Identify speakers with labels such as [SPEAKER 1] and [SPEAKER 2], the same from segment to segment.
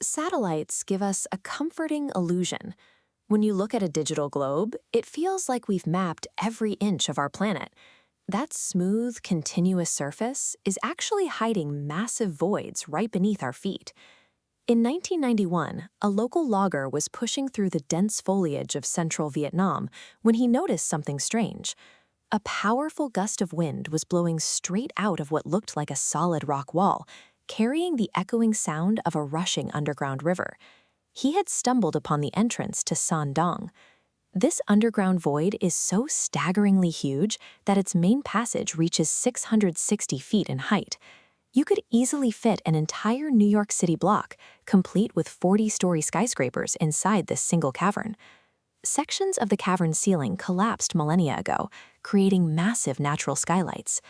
[SPEAKER 1] Satellites give us a comforting illusion. When you look at a digital globe, it feels like we've mapped every inch of our planet. That smooth, continuous surface is actually hiding massive voids right beneath our feet. In 1991, a local logger was pushing through the dense foliage of central Vietnam when he noticed something strange. A powerful gust of wind was blowing straight out of what looked like a solid rock wall, carrying the echoing sound of a rushing underground river. He had stumbled upon the entrance to Son Doong. This underground void is so staggeringly huge that its main passage reaches 660 feet in height. You could easily fit an entire New York City block, complete with 40-story skyscrapers inside this single cavern. Sections of the cavern's ceiling collapsed millennia ago, creating massive natural skylights.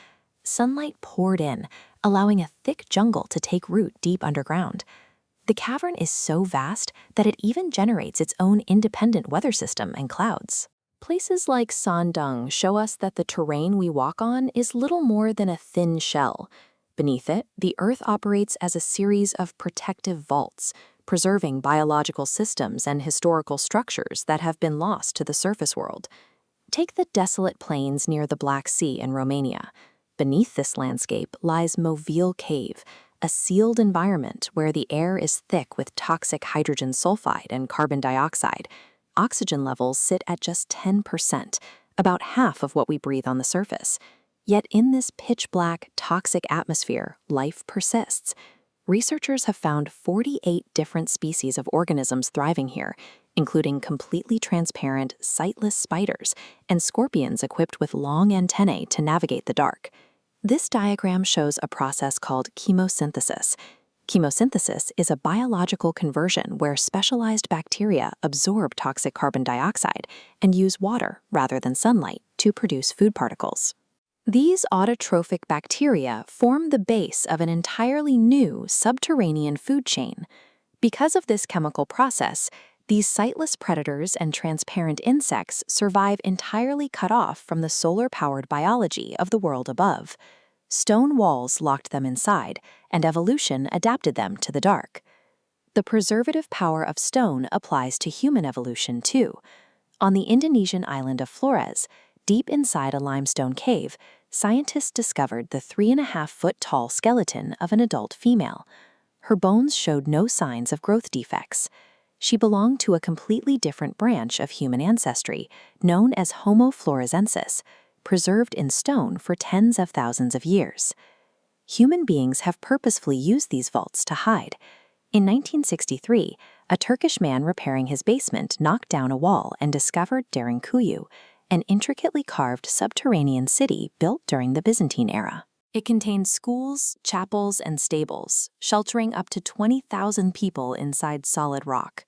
[SPEAKER 1] Sunlight poured in, allowing a thick jungle to take root deep underground. The cavern is so vast that it even generates its own independent weather system and clouds. Places like Son Doong show us that the terrain we walk on is little more than a thin shell. Beneath it, the Earth operates as a series of protective vaults, preserving biological systems and historical structures that have been lost to the surface world. Take the desolate plains near the Black Sea in Romania. Beneath this landscape lies Movile Cave, a sealed environment where the air is thick with toxic hydrogen sulfide and carbon dioxide. Oxygen levels sit at just 10%, about half of what we breathe on the surface. Yet in this pitch-black, toxic atmosphere, life persists. Researchers have found 48 different species of organisms thriving here, including completely transparent, sightless spiders and scorpions equipped with long antennae to navigate the dark. This diagram shows a process called chemosynthesis. Chemosynthesis is a biological conversion where specialized bacteria absorb toxic carbon dioxide and use water rather than sunlight to produce food particles. These autotrophic bacteria form the base of an entirely new subterranean food chain. Because of this chemical process, these sightless predators and transparent insects survive entirely cut off from the solar-powered biology of the world above. Stone walls locked them inside, and evolution adapted them to the dark. The preservative power of stone applies to human evolution too. On the Indonesian island of Flores, deep inside a limestone cave, scientists discovered the 3.5-foot-tall skeleton of an adult female. Her bones showed no signs of growth defects. She belonged to a completely different branch of human ancestry, known as Homo floresensis, preserved in stone for tens of thousands of years. Human beings have purposefully used these vaults to hide. In 1963, a Turkish man repairing his basement knocked down a wall and discovered Derinkuyu, an intricately carved subterranean city built during the Byzantine era. It contained schools, chapels, and stables, sheltering up to 20,000 people inside solid rock.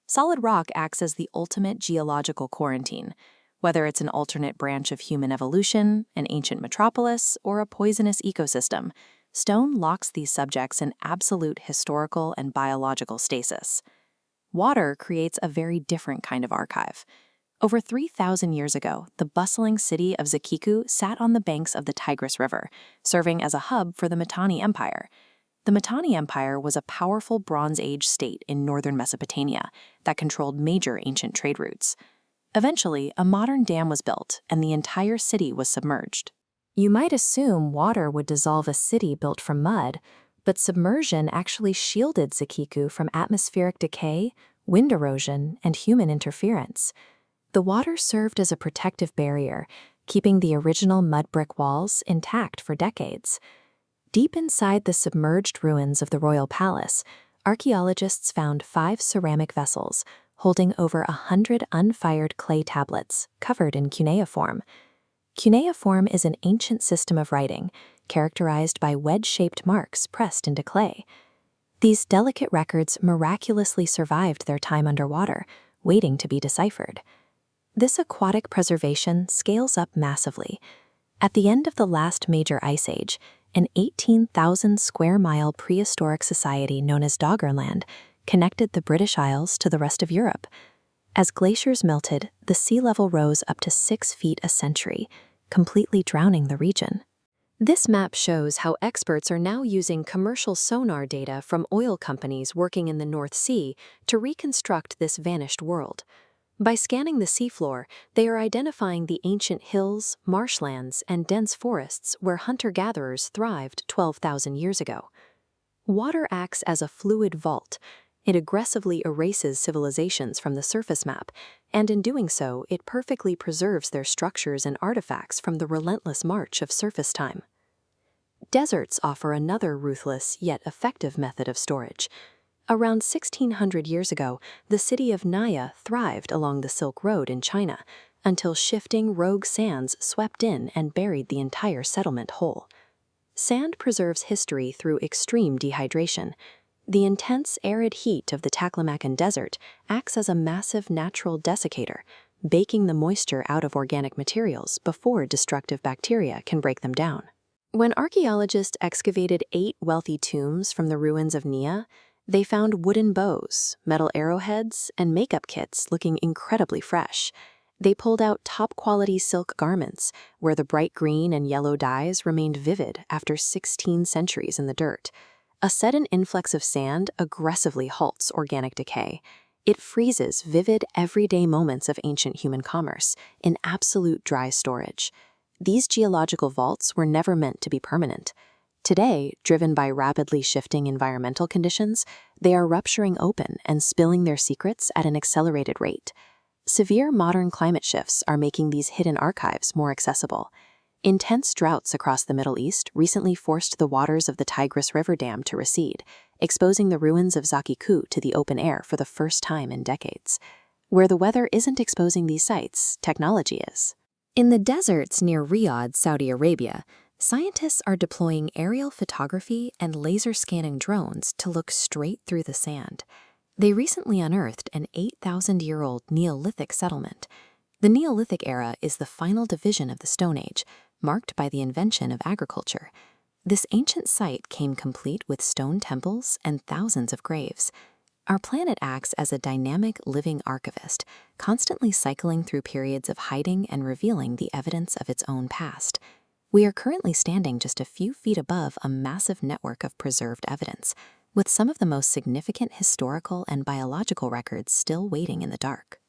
[SPEAKER 1] Solid rock acts as the ultimate geological quarantine. Whether it's an alternate branch of human evolution, an ancient metropolis, or a poisonous ecosystem, stone locks these subjects in absolute historical and biological stasis. Water creates a very different kind of archive. Over 3,000 years ago, the bustling city of Zikiku sat on the banks of the Tigris River, serving as a hub for the Mitanni Empire. The Mitanni Empire was a powerful Bronze Age state in northern Mesopotamia that controlled major ancient trade routes. Eventually, a modern dam was built, and the entire city was submerged. You might assume water would dissolve a city built from mud, but submersion actually shielded Zikiku from atmospheric decay, wind erosion, and human interference. The water served as a protective barrier, keeping the original mud brick walls intact for decades. Deep inside the submerged ruins of the royal palace, archaeologists found 5 ceramic vessels holding over 100 unfired clay tablets covered in cuneiform. Cuneiform is an ancient system of writing characterized by wedge-shaped marks pressed into clay. These delicate records miraculously survived their time underwater, waiting to be deciphered. This aquatic preservation scales up massively. At the end of the last major ice age, an 18,000-square-mile prehistoric society known as Doggerland connected the British Isles to the rest of Europe. As glaciers melted, the sea level rose up to 6 feet a century, completely drowning the region. This map shows how experts are now using commercial sonar data from oil companies working in the North Sea to reconstruct this vanished world. By scanning the seafloor, they are identifying the ancient hills, marshlands, and dense forests where hunter-gatherers thrived 12,000 years ago. Water acts as a fluid vault. It aggressively erases civilizations from the surface map, and in doing so, it perfectly preserves their structures and artifacts from the relentless march of surface time. Deserts offer another ruthless yet effective method of storage. Around 1600 years ago, the city of Naya thrived along the Silk Road in China, until shifting rogue sands swept in and buried the entire settlement whole. Sand preserves history through extreme dehydration. The intense arid heat of the Taklamakan Desert acts as a massive natural desiccator, baking the moisture out of organic materials before destructive bacteria can break them down. When archaeologists excavated 8 wealthy tombs from the ruins of Nia, they found wooden bows, metal arrowheads, and makeup kits looking incredibly fresh. They pulled out top-quality silk garments, where the bright green and yellow dyes remained vivid after 16 centuries in the dirt. A sudden influx of sand aggressively halts organic decay. It freezes vivid, everyday moments of ancient human commerce in absolute dry storage. These geological vaults were never meant to be permanent. Today, driven by rapidly shifting environmental conditions, they are rupturing open and spilling their secrets at an accelerated rate. Severe modern climate shifts are making these hidden archives more accessible. Intense droughts across the Middle East recently forced the waters of the Tigris River Dam to recede, exposing the ruins of Zaki Ku to the open air for the first time in decades. Where the weather isn't exposing these sites, technology is. In the deserts near Riyadh, Saudi Arabia, scientists are deploying aerial photography and laser scanning drones to look straight through the sand. They recently unearthed an 8,000-year-old Neolithic settlement. The Neolithic era is the final division of the Stone Age, marked by the invention of agriculture. This ancient site came complete with stone temples and thousands of graves. Our planet acts as a dynamic living archivist, constantly cycling through periods of hiding and revealing the evidence of its own past. We are currently standing just a few feet above a massive network of preserved evidence, with some of the most significant historical and biological records still waiting in the dark.